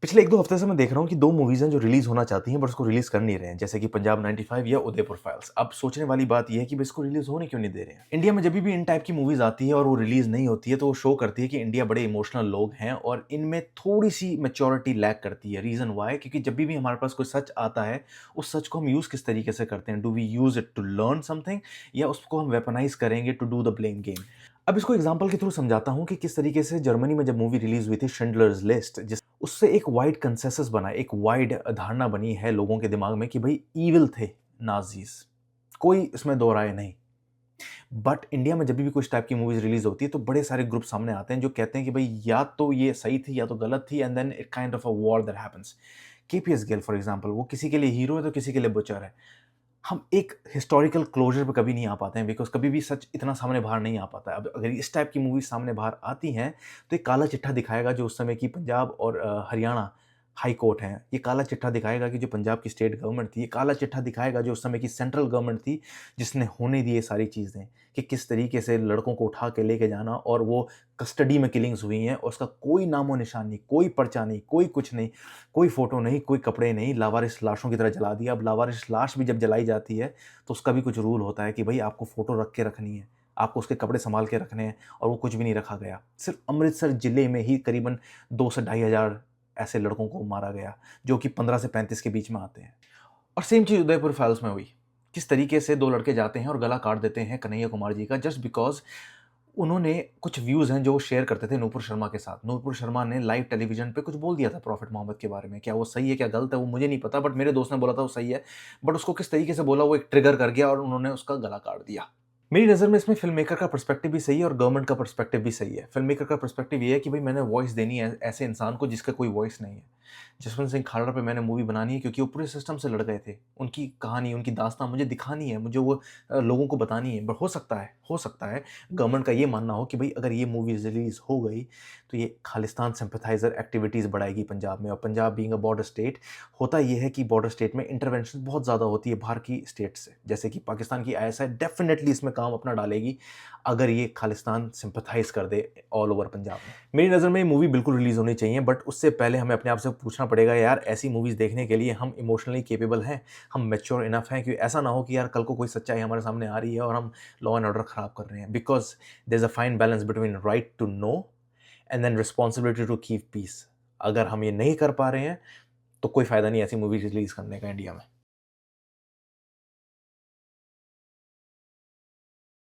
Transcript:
पिछले 1-2 हफ्ते से मैं देख रहा हूँ कि 2 मूवीज़ हैं जो रिलीज़ होना चाहती हैं बट उसको रिलीज़ कर नहीं रहे हैं, जैसे कि पंजाब 95 या उदयपुर फाइल्स। अब सोचने वाली बात ये है कि भई इसको रिलीज़ होने क्यों नहीं दे रहे हैं? इंडिया में जभी भी इन टाइप की मूवीज़ आती है और वो रिलीज़ नहीं होती है, तो वो शो करती है कि इंडिया बड़े इमोशनल लोग हैं और इनमें थोड़ी-सी मैच्योरिटी लैक करती है। Reason why? क्योंकि जभी भी हमारे पास कोई सच आता है, उस सच को हम यूज़ किस तरीके से करते हैं? Do we use it to learn something या उसको हम वेपनाइज़ करेंगे to do the blame game? अब इसको एग्ज़ाम्पल के थ्रू समझाता हूँ कि किस तरीके से जर्मनी में जब मूवी रिलीज़ हुई थी शिंडलर्स लिस्ट, जिस उससे एक वाइड कंसेंसस बना, एक वाइड धारणा बनी है लोगों के दिमाग में कि भई ईविल थे नाज़ीज़, कोई इसमें दो राय नहीं। बट इंडिया में जब भी कुछ टाइप की मूवीज़ रिलीज़ होती है, तो बड़े सारे ग्रुप सामने आते हैं जो कहते हैं कि भई या तो ये सही थी या तो गलत थी and then it kind of a war that happens. KPS Gill for example, वो किसी के लिए हीरो है तो किसी के लिए बुचर है। हम एक हिस्टोरिकल क्लोज़र पे कभी नहीं आ पाते हैं बिकॉज़ कभी भी सच इतना सामने बाहर नहीं आ पाता है। अब अगर इस टाइप की मूवीज़ सामने बाहर आती हैं, तो एक काला चिट्ठा दिखाएगा जो उस समय की पंजाब और हरियाणा हाई कोर्ट है। ये काला चिट्ठा दिखाएगा कि जो पंजाब की स्टेट गवर्नमेंट थी, ये काला चिट्ठा दिखाएगा जो उस समय की सेंट्रल गवर्नमेंट थी, जिसने होने दी ये सारी चीज़ें, कि किस तरीके से लड़कों को उठा के लेके जाना और वो कस्टडी में किलिंग्स हुई हैं और उसका कोई नामो-निशान नहीं, कोई पर्चा नहीं, कोई कुछ नहीं, कोई फ़ोटो नहीं, कोई कपड़े नहीं, लावारिस लाशों की तरह जला दिया। अब लावारिस लाश भी जब जलाई जाती है, तो उसका भी कुछ रूल होता है कि भई आपको फ़ोटो रख के रखनी है, आपको उसके कपड़े सँभाल के रखने हैं और वो कुछ भी नहीं रखा गया। सिर्फ़ अमृतसर ज़िले में ही करीबन 2 से ढाई हज़ार ऐसे लड़कों को मारा गया, जो कि 15 से 35 के बीच में आते हैं। और सेम चीज़ उदयपुर फाइल्स में हुई। किस तरीके से 2 लड़के जाते हैं और गला काट देते हैं कन्हैया कुमार जी का जस्ट बिकॉज़ उन्होंने कुछ व्यूज़ हैं जो वो शेयर करते थे नूपुर शर्मा के साथ। नूपुर शर्मा ने लाइव टेलीविज़न पे कुछ बोल दिया था प्रॉफेट मोहम्मद के बारे में। क्या वो सही है, क्या गलत है, वो मुझे नहीं पता बट मेरे दोस्त ने बोला था वो सही है। बट उसको किस तरीके से बोला वो एक ट्रिगर कर गया और उन्होंने उसका गला काट दिया। मेरी नज़र में इसमें फ़िल्म मेकर का पर्सपेक्टिव भी सही है और गवर्नमेंट का पर्सपेक्टिव भी सही है। फ़िल्म मेकर का पर्सपेक्टिव ये है कि भई मैंने वॉइस देनी है ऐसे इंसान को जिसका कोई वॉइस नहीं है। जसवंत सिंह खारड़ा पे मैंने मूवी बनानी है क्योंकि वो पूरे सिस्टम से लड़ गए थे। उनकी कहानी, उनकी दास्ताँ मुझे दिखानी है, मुझे वो लोगों को बतानी है। बट हो सकता है गवर्नमेंट का ये मानना हो कि भई अगर ये मूवी रिलीज़ हो गई, तो ये खालिस्तान सिम्पैथाइज़र एक्टिविटीज़ बढ़ाएगी पंजाब में और Punjab being a border state, होता ये है कि बॉर्डर स्टेट में इंटरवेंशन बहुत ज़्यादा होती है बाहर की स्टेट से। जैसे कि पाकिस्तान की आईएसआई डेफ़िनेटली इसमें काम अपना डालेगी, अगर ये खालिस्तान सिम्पैथाइज़ कर दे ऑल ओवर पंजाब में। मेरी नज़र में ये मूवी बिल्कुल रिलीज़ होनी चाहिए बट उससे पहले हमें अपने आप से पूछना पड़ेगा यार ऐसी मूवीज़ देखने के लिए हम इमोशनली कैपेबल हैं? हम मैच्योर इनफ हैं कि ऐसा ना हो कि यार कल को कोई सच्चाई हमारे सामने आ रही है और हम लॉ एंड ऑर्डर खराब कर रहे हैं। Because there is a fine balance between right to know and then responsibility to keep peace. अगर हम ये नहीं कर पा रहे हैं, तो कोई फ़ायदा नहीं ऐसी मूवी रिलीज़ करने का इंडिया में।